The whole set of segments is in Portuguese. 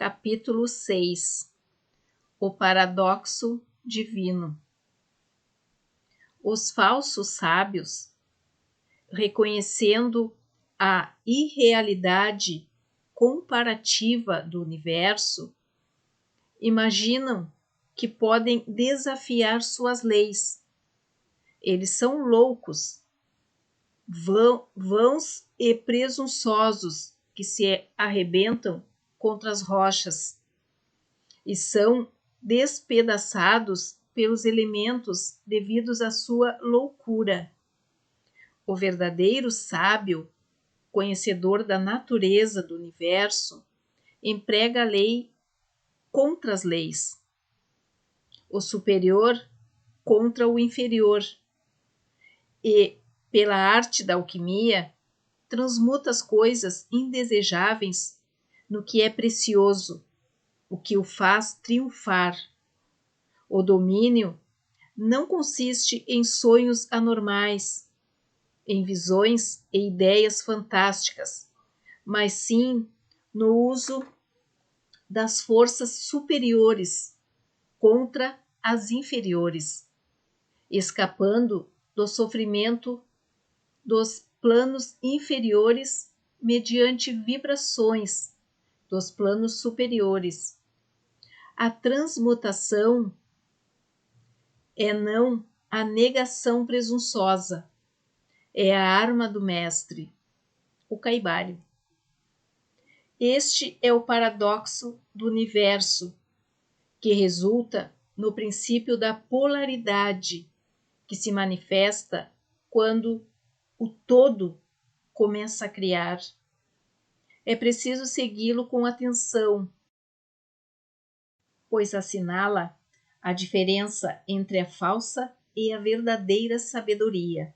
Capítulo 6. O paradoxo divino. Os falsos sábios, reconhecendo a irrealidade comparativa do universo, imaginam que podem desafiar suas leis. Eles são loucos, vãos e presunçosos que se arrebentam contra as rochas e são despedaçados pelos elementos devidos à sua loucura. O verdadeiro sábio, conhecedor da natureza do universo, emprega a lei contra as leis, o superior contra o inferior, e, pela arte da alquimia, transmuta as coisas indesejáveis no que é precioso, o que o faz triunfar. O domínio não consiste em sonhos anormais, em visões e ideias fantásticas, mas sim no uso das forças superiores contra as inferiores, escapando do sofrimento dos planos inferiores mediante vibrações dos planos superiores. A transmutação é não a negação presunçosa, é a arma do mestre, o Caibalion. Este é o paradoxo do universo, que resulta no princípio da polaridade, que se manifesta quando o todo começa a criar. É preciso segui-lo com atenção, pois assinala a diferença entre a falsa e a verdadeira sabedoria.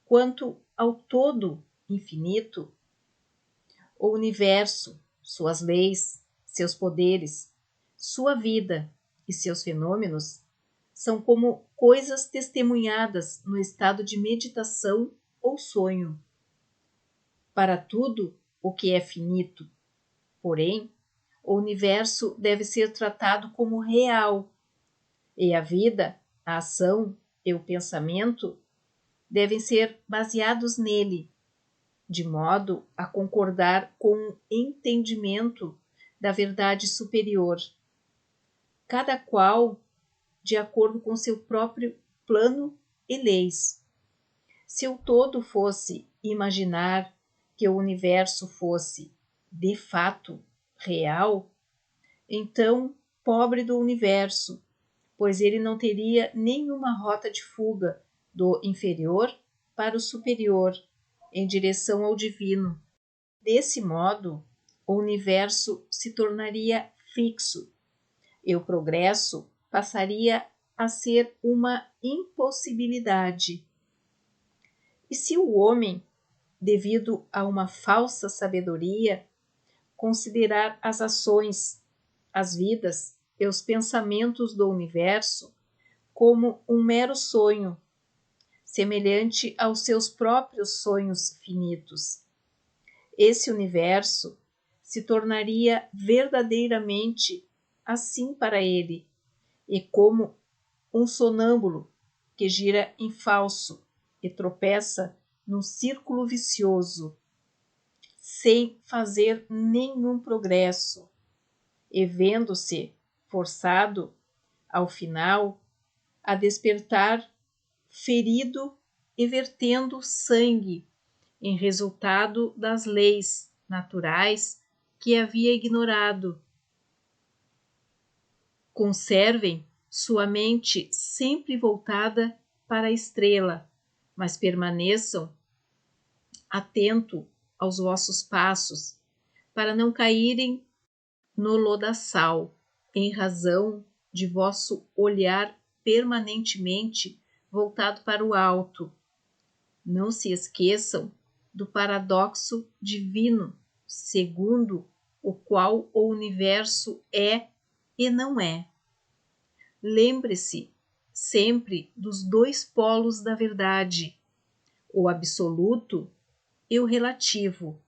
Quanto ao todo infinito, o universo, suas leis, seus poderes, sua vida e seus fenômenos são como coisas testemunhadas no estado de meditação ou sonho. Para tudo o que é finito, porém, o universo deve ser tratado como real, e a vida, a ação e o pensamento devem ser baseados nele, de modo a concordar com o entendimento da verdade superior, cada qual de acordo com seu próprio plano e leis. Se o todo fosse imaginar que o universo fosse, de fato, real, então, pobre do universo, pois ele não teria nenhuma rota de fuga do inferior para o superior, em direção ao divino. Desse modo, o universo se tornaria fixo e o progresso passaria a ser uma impossibilidade. E se o homem, devido a uma falsa sabedoria, considerar as ações, as vidas e os pensamentos do universo como um mero sonho, semelhante aos seus próprios sonhos finitos, esse universo se tornaria verdadeiramente assim para ele, e como um sonâmbulo que gira em falso e tropeça num círculo vicioso, sem fazer nenhum progresso, e vendo-se forçado, ao final, a despertar ferido e vertendo sangue em resultado das leis naturais que havia ignorado. Conservem sua mente sempre voltada para a estrela, mas permaneçam atento aos vossos passos, para não caírem no lodaçal, em razão de vosso olhar permanentemente voltado para o alto. Não se esqueçam do paradoxo divino, segundo o qual o universo é e não é. Lembre-se sempre dos dois polos da verdade, o absoluto e o relativo.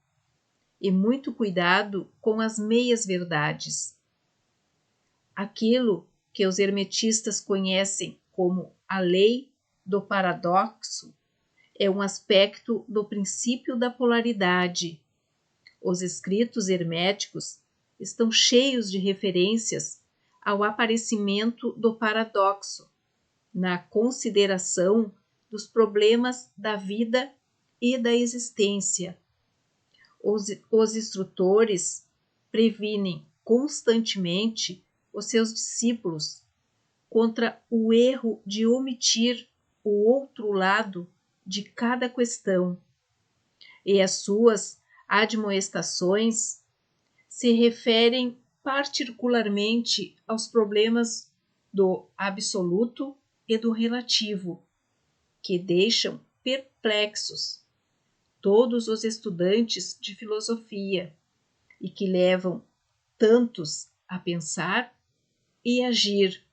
e muito cuidado com as meias-verdades. Aquilo que os hermetistas conhecem como a lei do paradoxo é um aspecto do princípio da polaridade. Os escritos herméticos estão cheios de referências ao aparecimento do paradoxo, na consideração dos problemas da vida e da existência. Os instrutores previnem constantemente os seus discípulos contra o erro de omitir o outro lado de cada questão, e as suas admoestações se referem particularmente aos problemas do absoluto e do relativo, que deixam perplexos todos os estudantes de filosofia e que levam tantos a pensar e agir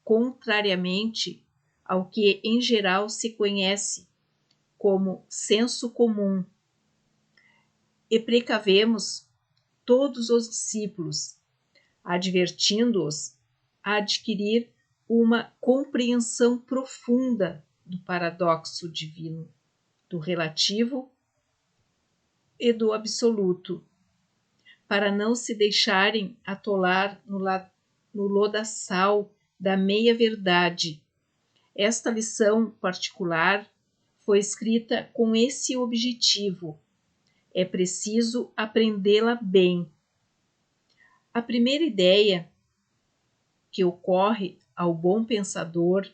contrariamente ao que em geral se conhece como senso comum. E precavemos todos os discípulos, advertindo-os a adquirir uma compreensão profunda do paradoxo divino, do relativo e do absoluto, para não se deixarem atolar no lodaçal da meia-verdade. Esta lição particular foi escrita com esse objetivo. É preciso aprendê-la bem. A primeira ideia que ocorre ao bom pensador,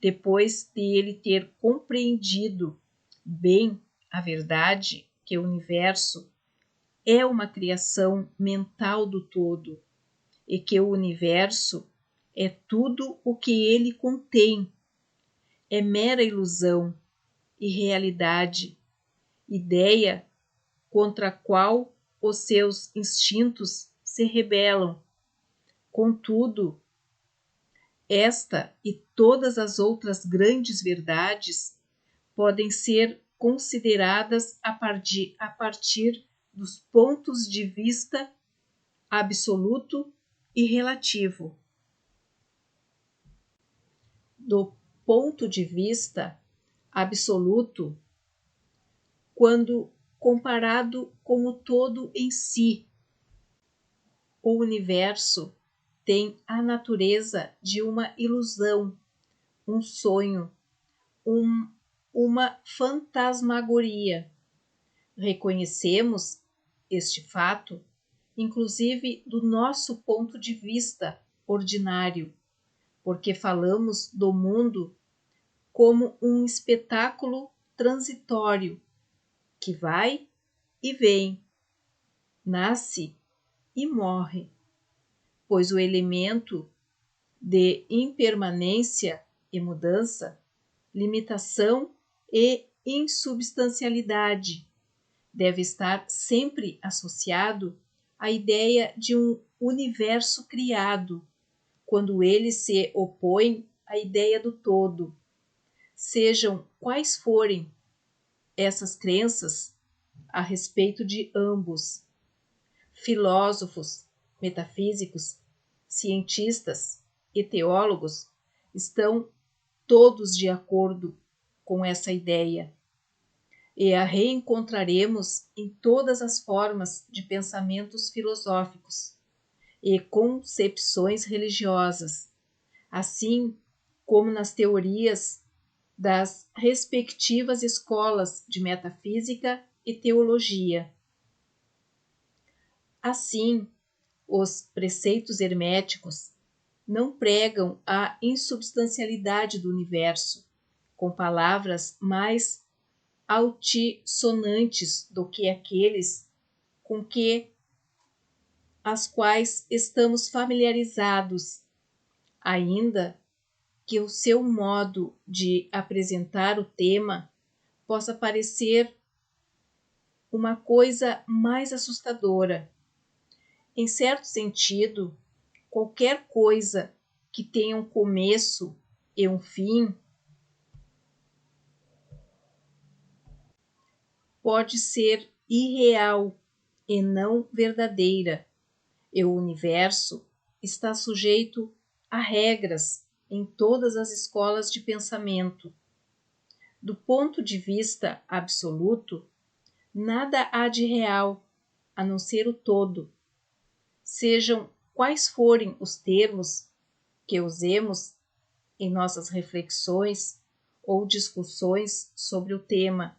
depois de ele ter compreendido bem a verdade que o universo é uma criação mental do todo e que o universo é tudo o que ele contém, é mera ilusão e realidade, ideia contra a qual os seus instintos se rebelam. Contudo, esta e todas as outras grandes verdades podem ser consideradas a partir dos pontos de vista absoluto e relativo. Do ponto de vista absoluto, quando comparado com o todo em si, o universo tem a natureza de uma ilusão, um sonho, uma fantasmagoria. Reconhecemos este fato, inclusive do nosso ponto de vista ordinário, porque falamos do mundo como um espetáculo transitório que vai e vem, nasce e morre, pois o elemento de impermanência e mudança, limitação e insubstancialidade deve estar sempre associado à ideia de um universo criado, quando ele se opõe à ideia do todo. Sejam quais forem essas crenças a respeito de ambos, filósofos, metafísicos, cientistas e teólogos estão todos de acordo com essa ideia, e a reencontraremos em todas as formas de pensamentos filosóficos e concepções religiosas, assim como nas teorias das respectivas escolas de metafísica e teologia. Assim, os preceitos herméticos não pregam a insubstancialidade do universo com palavras mais altissonantes do que aqueles com que as quais estamos familiarizados, ainda que o seu modo de apresentar o tema possa parecer uma coisa mais assustadora. Em certo sentido, qualquer coisa que tenha um começo e um fim pode ser irreal e não verdadeira, e o universo está sujeito a regras em todas as escolas de pensamento. Do ponto de vista absoluto, nada há de real, a não ser o todo. Sejam quais forem os termos que usemos em nossas reflexões ou discussões sobre o tema,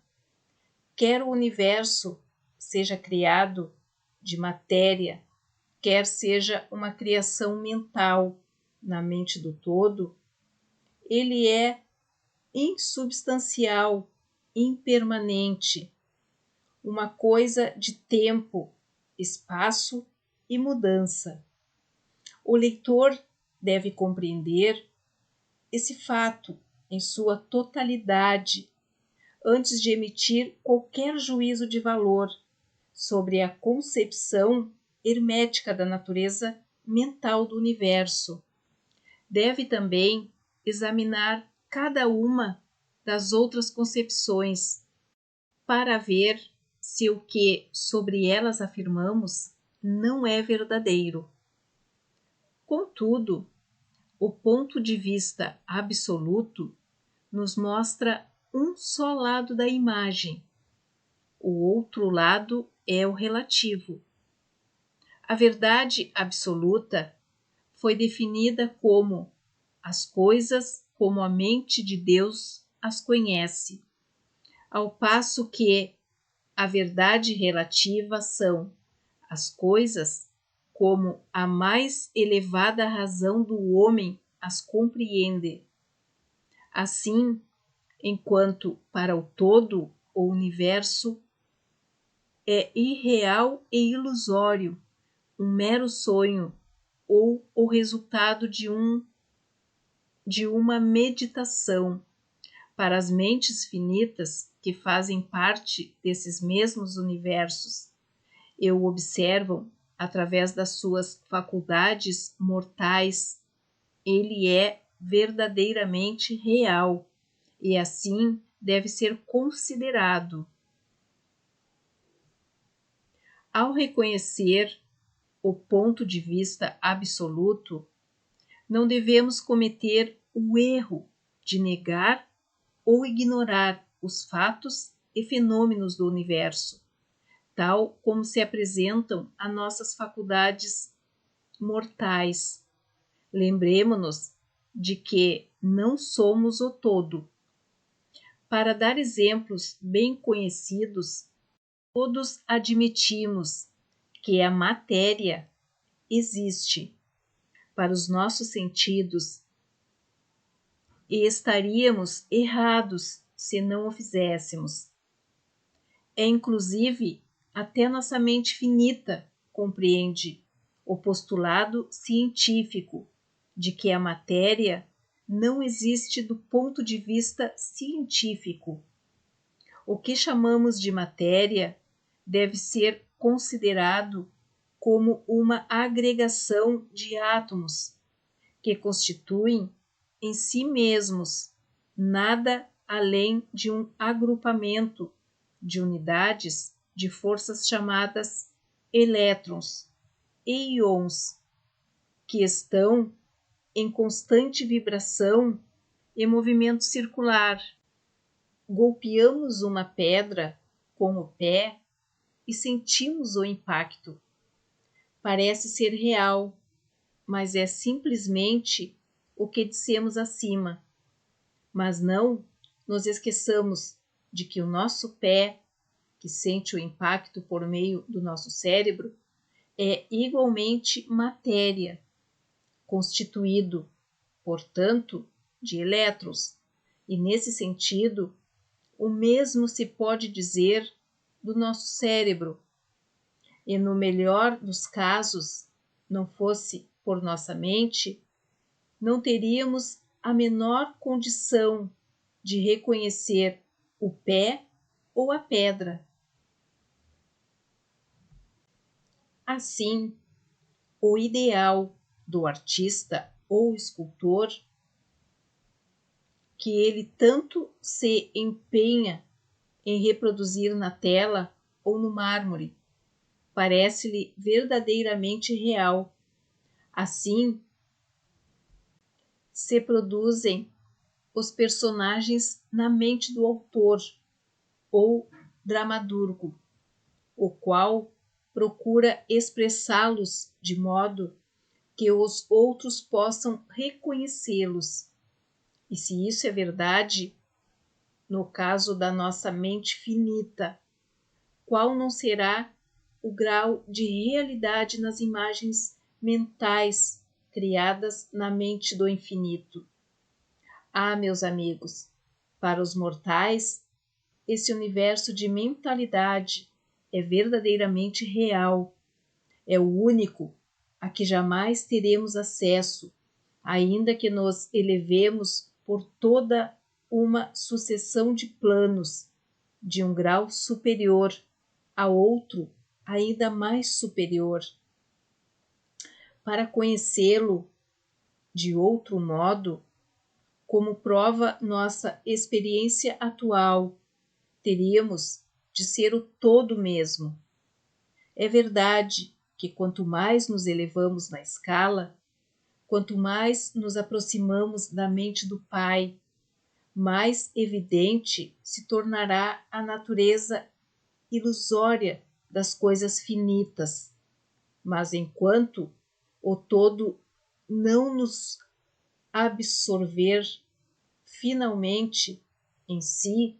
quer o universo seja criado de matéria, quer seja uma criação mental na mente do todo, ele é insubstancial, impermanente, uma coisa de tempo, espaço e mudança. O leitor deve compreender esse fato em sua totalidade antes de emitir qualquer juízo de valor sobre a concepção hermética da natureza mental do universo. Deve também examinar cada uma das outras concepções para ver se o que sobre elas afirmamos não é verdadeiro. Contudo, o ponto de vista absoluto nos mostra um só lado da imagem. O outro lado é o relativo. A verdade absoluta foi definida como as coisas como a mente de Deus as conhece, ao passo que a verdade relativa são as coisas como a mais elevada razão do homem as compreende. Assim, enquanto para o todo o universo é irreal e ilusório, um mero sonho ou o resultado de uma meditação, para as mentes finitas que fazem parte desses mesmos universos e o observam através das suas faculdades mortais, ele é verdadeiramente real e assim deve ser considerado. Ao reconhecer o ponto de vista absoluto, não devemos cometer o erro de negar ou ignorar os fatos e fenômenos do universo, tal como se apresentam a nossas faculdades mortais. Lembremo-nos de que não somos o todo. Para dar exemplos bem conhecidos, todos admitimos que a matéria existe para os nossos sentidos e estaríamos errados se não o fizéssemos. É inclusive até nossa mente finita compreende o postulado científico de que a matéria não existe do ponto de vista científico. O que chamamos de matéria deve ser considerado como uma agregação de átomos que constituem em si mesmos nada além de um agrupamento de unidades de forças chamadas elétrons e íons, que estão em constante vibração e movimento circular. Golpeamos uma pedra com o pé e sentimos o impacto. Parece ser real, mas é simplesmente o que dissemos acima. Mas não nos esqueçamos de que o nosso pé, que sente o impacto por meio do nosso cérebro, é igualmente matéria, constituído, portanto, de elétrons, e nesse sentido, o mesmo se pode dizer do nosso cérebro. E no melhor dos casos, não fosse por nossa mente, não teríamos a menor condição de reconhecer o pé ou a pedra. Assim, o ideal do artista ou escultor, que ele tanto se empenha em reproduzir na tela ou no mármore, parece-lhe verdadeiramente real. Assim, se produzem os personagens na mente do autor ou dramaturgo, o qual procura expressá-los de modo que os outros possam reconhecê-los. E se isso é verdade, no caso da nossa mente finita, qual não será o grau de realidade nas imagens mentais criadas na mente do infinito? Ah, meus amigos, para os mortais, esse universo de mentalidade é verdadeiramente real, é o único a que jamais teremos acesso, ainda que nos elevemos por toda uma sucessão de planos, de um grau superior a outro ainda mais superior. Para conhecê-lo de outro modo, como prova nossa experiência atual, teríamos de ser o todo mesmo. É verdade que quanto mais nos elevamos na escala, quanto mais nos aproximamos da mente do Pai, mais evidente se tornará a natureza ilusória das coisas finitas. Mas enquanto o todo não nos absorver finalmente em si,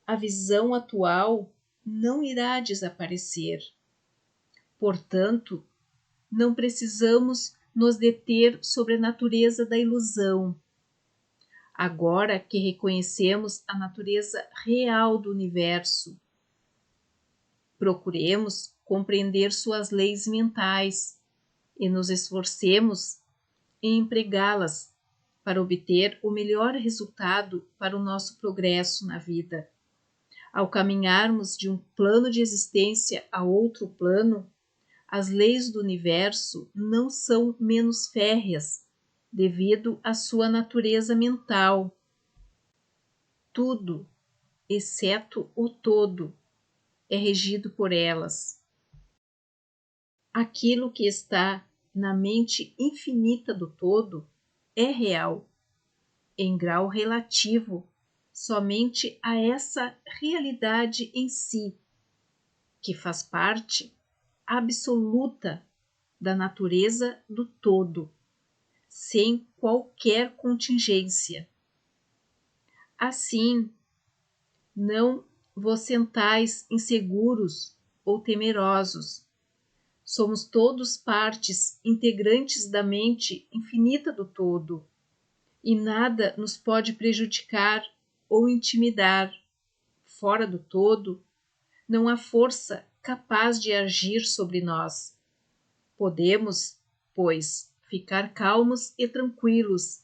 a visão atual não irá desaparecer. Portanto, não precisamos nos deter sobre a natureza da ilusão. Agora que reconhecemos a natureza real do universo, procuremos compreender suas leis mentais e nos esforcemos em empregá-las para obter o melhor resultado para o nosso progresso na vida. Ao caminharmos de um plano de existência a outro plano, as leis do universo não são menos férreas devido à sua natureza mental. Tudo, exceto o todo, é regido por elas. Aquilo que está na mente infinita do todo é real, em grau relativo, somente a essa realidade em si, que faz parte absoluta da natureza do todo, sem qualquer contingência. Assim, não vos sentais inseguros ou temerosos. Somos todos partes integrantes da mente infinita do todo, e nada nos pode prejudicar ou intimidar. Fora do todo, não há força capaz de agir sobre nós. Podemos, pois, ficar calmos e tranquilos.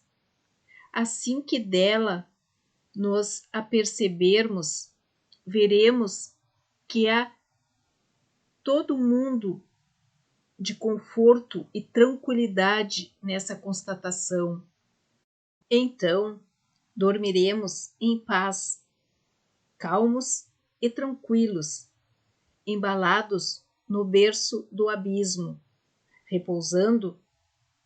Assim que dela nos apercebermos, veremos que há todo mundo de conforto e tranquilidade nessa constatação. Então, dormiremos em paz, calmos e tranquilos, embalados no berço do abismo, repousando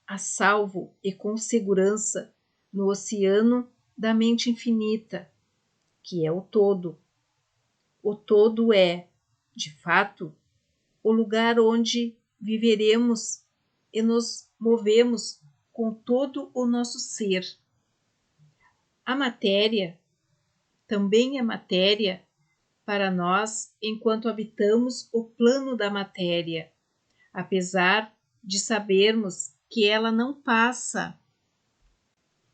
a salvo e com segurança no oceano da mente infinita, que é o todo. O todo é, de fato, o lugar onde viveremos e nos movemos com todo o nosso ser. A matéria também é matéria para nós enquanto habitamos o plano da matéria, apesar de sabermos que ela não passa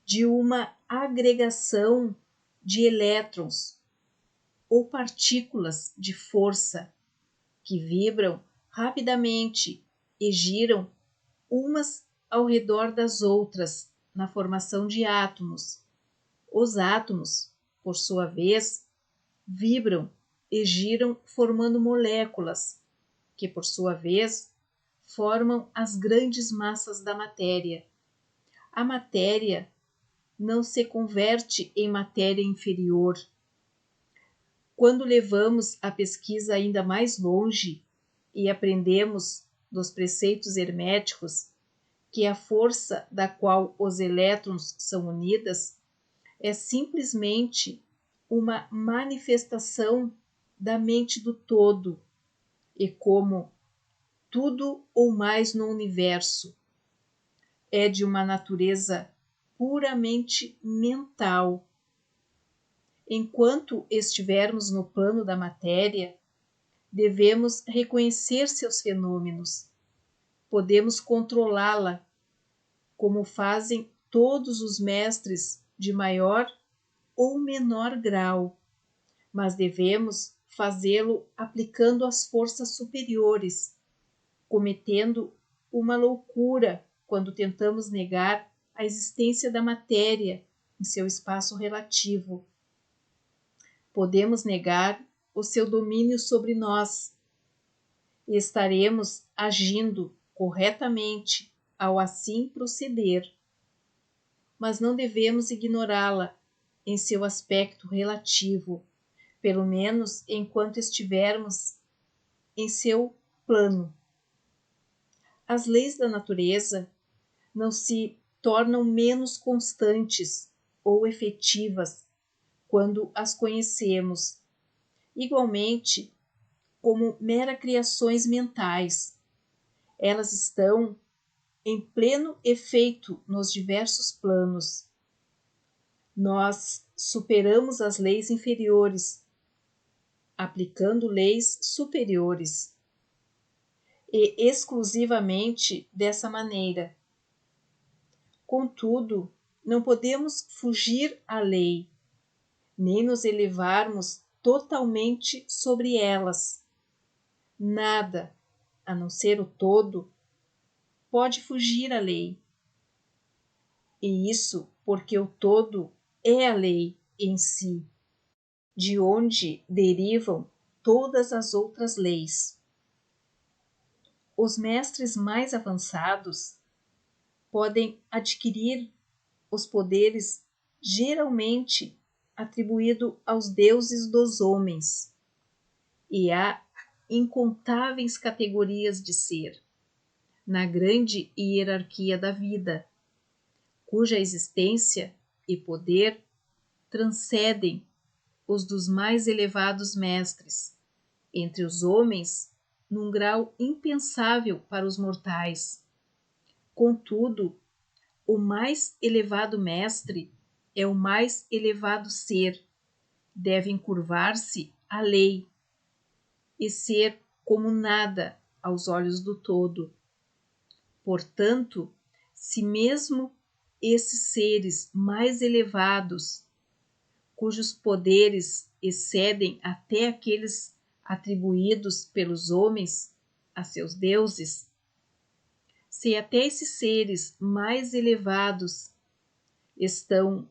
de uma agregação de elétrons ou partículas de força que vibram rapidamente e giram umas ao redor das outras na formação de átomos. Os átomos, por sua vez, vibram e giram formando moléculas, que por sua vez formam as grandes massas da matéria. A matéria não se converte em matéria inferior. Quando levamos a pesquisa ainda mais longe e aprendemos dos preceitos herméticos que a força da qual os elétrons são unidas é simplesmente uma manifestação da mente do todo, e como tudo ou mais no universo é de uma natureza puramente mental. Enquanto estivermos no plano da matéria, devemos reconhecer seus fenômenos. Podemos controlá-la, como fazem todos os mestres de maior ou menor grau, mas devemos fazê-lo aplicando as forças superiores, cometendo uma loucura quando tentamos negar a existência da matéria em seu espaço relativo. Podemos negar o seu domínio sobre nós e estaremos agindo corretamente ao assim proceder, mas não devemos ignorá-la em seu aspecto relativo, pelo menos enquanto estivermos em seu plano. As leis da natureza não se tornam menos constantes ou efetivas quando as conhecemos, igualmente como mera criações mentais. Elas estão em pleno efeito nos diversos planos. Nós superamos as leis inferiores, aplicando leis superiores, e exclusivamente dessa maneira. Contudo, não podemos fugir à lei, nem nos elevarmos totalmente sobre elas. Nada, a não ser o todo, pode fugir à lei. E isso porque o todo é a lei em si, de onde derivam todas as outras leis. Os mestres mais avançados podem adquirir os poderes geralmente atribuídos aos deuses dos homens, e há incontáveis categorias de ser na grande hierarquia da vida, cuja existência e poder transcendem os dos mais elevados mestres, entre os homens, num grau impensável para os mortais. Contudo, o mais elevado mestre é o mais elevado ser, deve encurvar-se à lei e ser como nada aos olhos do todo. Portanto, se mesmo esses seres mais elevados, cujos poderes excedem até aqueles atribuídos pelos homens a seus deuses, se até esses seres mais elevados estão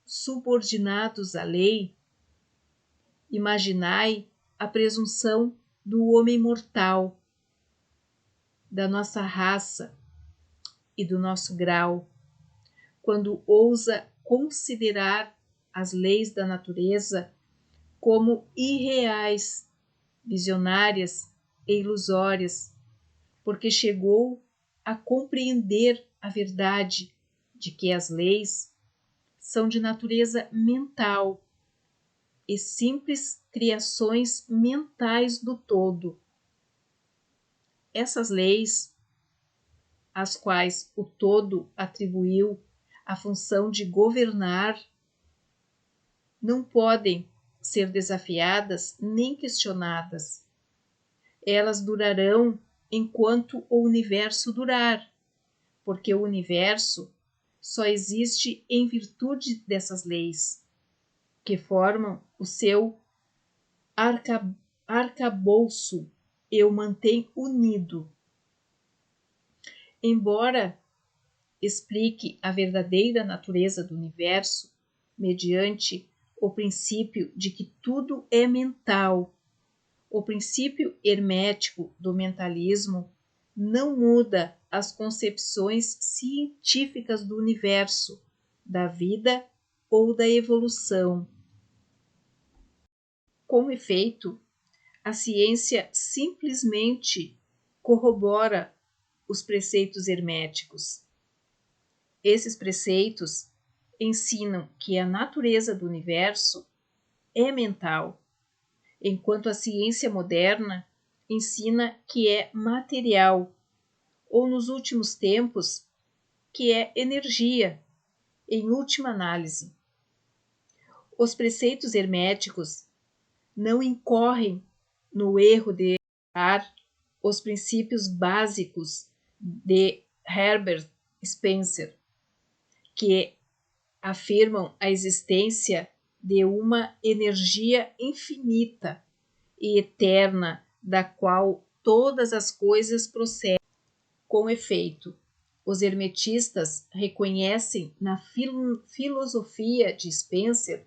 subordinados à lei, imaginai a presunção do homem mortal, da nossa raça e do nosso grau, quando ousa considerar as leis da natureza como irreais, visionárias e ilusórias, porque chegou a compreender a verdade de que as leis são de natureza mental e simples criações mentais do todo. Essas leis, às quais o todo atribuiu a função de governar, não podem ser desafiadas nem questionadas. Elas durarão enquanto o universo durar, porque o universo só existe em virtude dessas leis, que formam o seu arcabouço e o mantém unido. Embora explique a verdadeira natureza do universo mediante o princípio de que tudo é mental, o princípio hermético do mentalismo não muda as concepções científicas do universo, da vida ou da evolução. Com efeito, a ciência simplesmente corrobora os preceitos herméticos. Esses preceitos ensinam que a natureza do universo é mental, enquanto a ciência moderna ensina que é material, ou nos últimos tempos, que é energia, em última análise. Os preceitos herméticos não incorrem no erro de ignorar os princípios básicos de Herbert Spencer, que afirmam a existência de uma energia infinita e eterna da qual todas as coisas procedem. Com efeito, os hermetistas reconhecem na filosofia de Spencer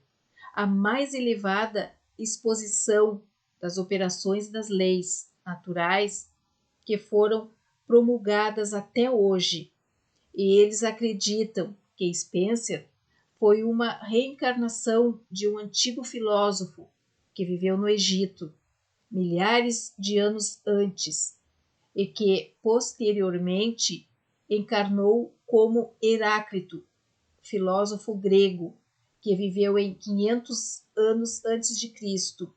a mais elevada exposição das operações das leis naturais que foram promulgadas até hoje, e eles acreditam que Spencer foi uma reencarnação de um antigo filósofo que viveu no Egito milhares de anos antes e que posteriormente encarnou como Heráclito, filósofo grego, que viveu em 500 anos antes de Cristo.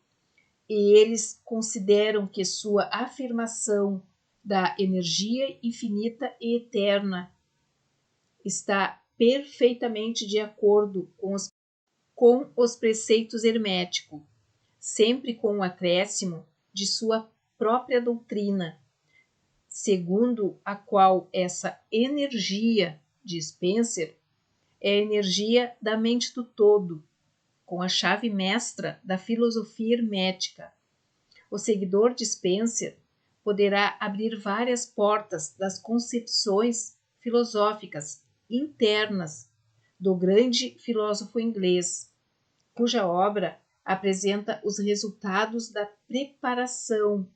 E eles consideram que sua afirmação da energia infinita e eterna está perfeitamente de acordo com os preceitos herméticos, sempre com o acréscimo de sua própria doutrina, segundo a qual essa energia de Spencer é a energia da mente do todo, com a chave mestra da filosofia hermética. O seguidor de Spencer poderá abrir várias portas das concepções filosóficas internas do grande filósofo inglês, cuja obra apresenta os resultados da preparação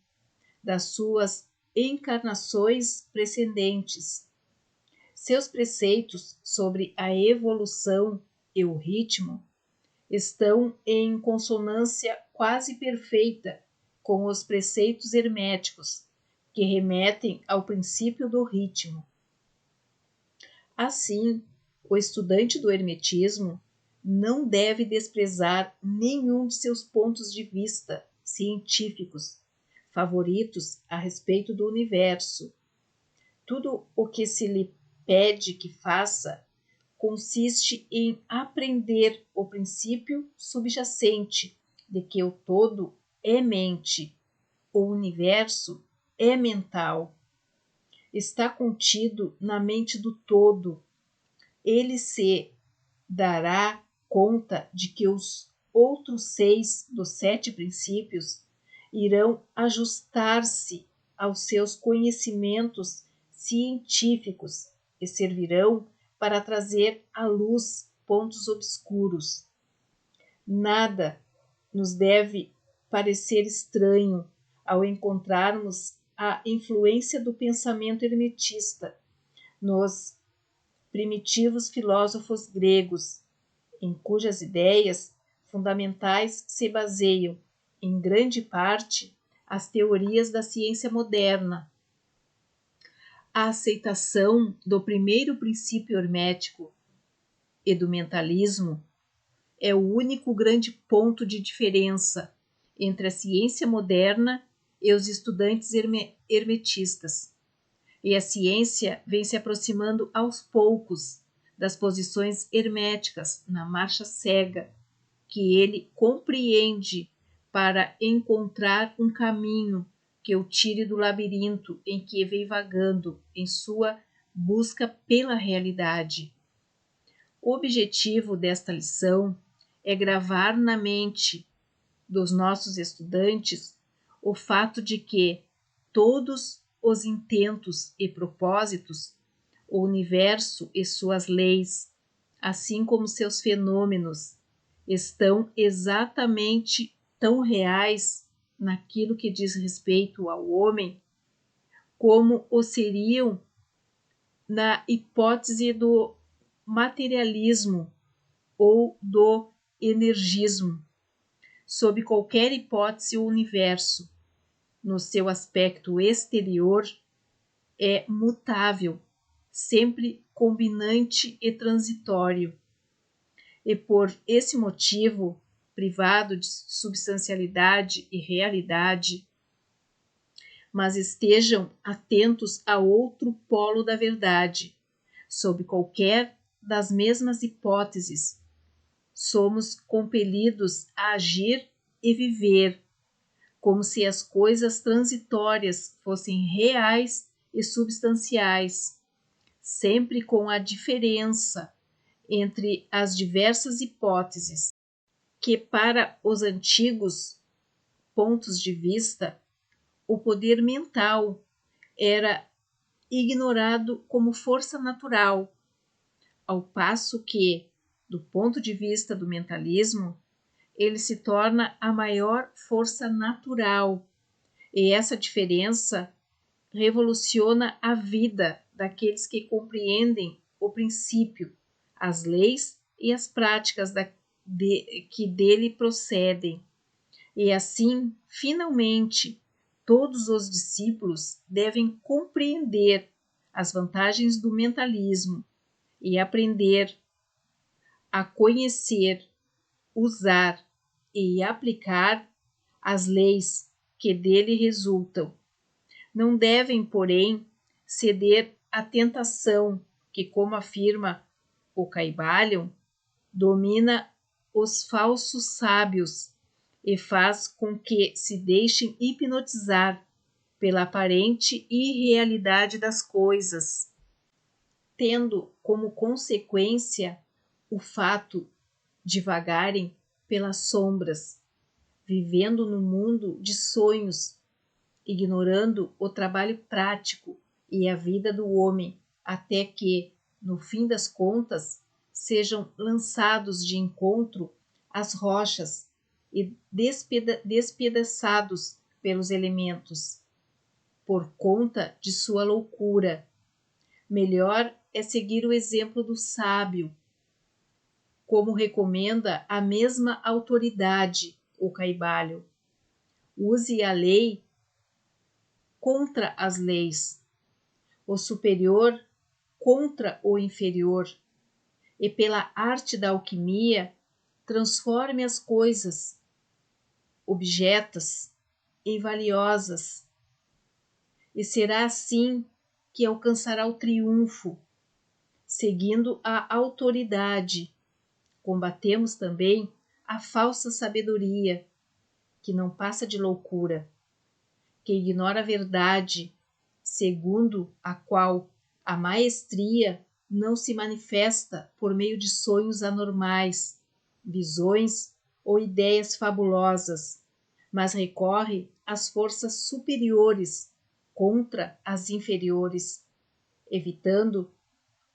das suas encarnações precedentes. Seus preceitos sobre a evolução e o ritmo estão em consonância quase perfeita com os preceitos herméticos, que remetem ao princípio do ritmo. Assim, o estudante do hermetismo não deve desprezar nenhum de seus pontos de vista científicos favoritos a respeito do universo. Tudo o que se lhe pede que faça consiste em aprender o princípio subjacente de que o todo é mente, o universo é mental, está contido na mente do todo. Ele se dará conta de que os outros 6 dos 7 princípios irão ajustar-se aos seus conhecimentos científicos e servirão para trazer à luz pontos obscuros. Nada nos deve parecer estranho ao encontrarmos a influência do pensamento hermetista nos primitivos filósofos gregos, em cujas ideias fundamentais se baseiam, em grande parte, as teorias da ciência moderna. A aceitação do primeiro princípio hermético e do mentalismo é o único grande ponto de diferença entre a ciência moderna e os estudantes hermetistas. E a ciência vem se aproximando aos poucos das posições herméticas na marcha cega que ele compreende para encontrar um caminho que o tire do labirinto em que vem vagando em sua busca pela realidade. O objetivo desta lição é gravar na mente dos nossos estudantes o fato de que todos os intentos e propósitos, o universo e suas leis, assim como seus fenômenos, estão exatamente tão reais naquilo que diz respeito ao homem, como o seriam na hipótese do materialismo ou do energismo. Sob qualquer hipótese, o universo, no seu aspecto exterior, é mutável, sempre combinante e transitório, e por esse motivo, privado de substancialidade e realidade, mas estejam atentos a outro polo da verdade, sob qualquer das mesmas hipóteses, somos compelidos a agir e viver, como se as coisas transitórias fossem reais e substanciais, sempre com a diferença entre as diversas hipóteses, que para os antigos pontos de vista, o poder mental era ignorado como força natural, ao passo que, do ponto de vista do mentalismo, ele se torna a maior força natural, e essa diferença revoluciona a vida daqueles que compreendem o princípio, as leis e as práticas que dele procedem. E assim, finalmente, todos os discípulos devem compreender as vantagens do mentalismo e aprender a conhecer, usar e aplicar as leis que dele resultam. Não devem, porém, ceder à tentação que, como afirma o Caibalion, domina os falsos sábios e faz com que se deixem hipnotizar pela aparente irrealidade das coisas, tendo como consequência o fato de vagarem pelas sombras, vivendo no mundo de sonhos, ignorando o trabalho prático e a vida do homem, até que, no fim das contas, sejam lançados de encontro às rochas e despedaçados pelos elementos, por conta de sua loucura. Melhor é seguir o exemplo do sábio, como recomenda a mesma autoridade, o Caibalion. Use a lei contra as leis, o superior contra o inferior, e pela arte da alquimia transforme as coisas objetas em valiosas, e será assim que alcançará o triunfo, seguindo a autoridade. Combatemos também a falsa sabedoria, que não passa de loucura, que ignora a verdade, segundo a qual a maestria não se manifesta por meio de sonhos anormais, visões ou ideias fabulosas, mas recorre às forças superiores contra as inferiores, evitando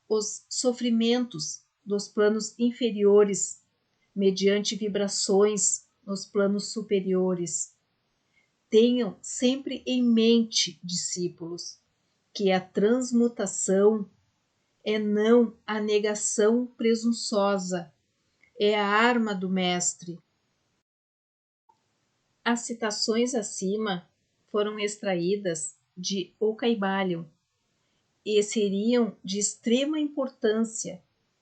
os sofrimentos dos planos inferiores mediante vibrações nos planos superiores. Tenham sempre em mente, discípulos, que a transmutação é não a negação presunçosa, é a arma do mestre. As citações acima foram extraídas de O Caibalion e seriam de extrema importância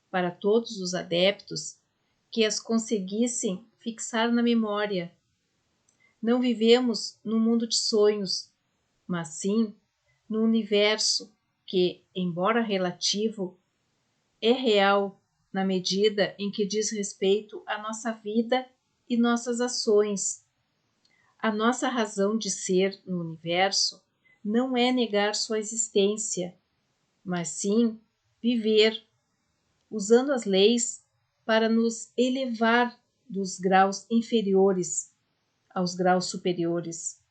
para todos os adeptos que as conseguissem fixar na memória. Não vivemos num mundo de sonhos, mas sim no universo que, embora relativo, é real na medida em que diz respeito à nossa vida e nossas ações. A nossa razão de ser no universo não é negar sua existência, mas sim viver, usando as leis para nos elevar dos graus inferiores aos graus superiores,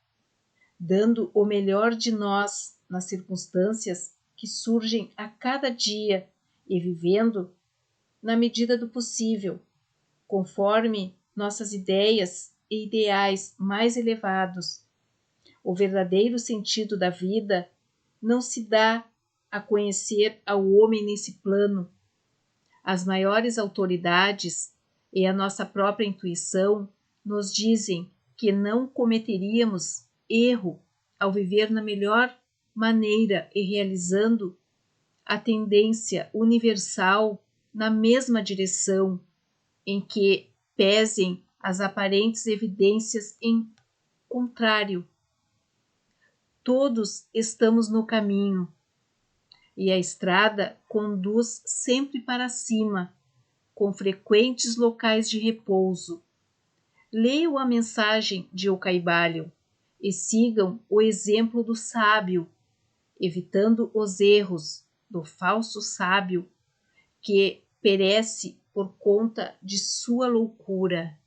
dando o melhor de nós nas circunstâncias que surgem a cada dia e vivendo, na medida do possível, conforme nossas ideias e ideais mais elevados. O verdadeiro sentido da vida não se dá a conhecer ao homem nesse plano. As maiores autoridades e a nossa própria intuição nos dizem que não cometeríamos erro ao viver na melhor maneira e realizando a tendência universal na mesma direção, em que pesem as aparentes evidências em contrário. Todos estamos no caminho, e a estrada conduz sempre para cima, com frequentes locais de repouso. Leiam a mensagem de Ocaibalion e sigam o exemplo do sábio, evitando os erros do falso sábio que perece por conta de sua loucura.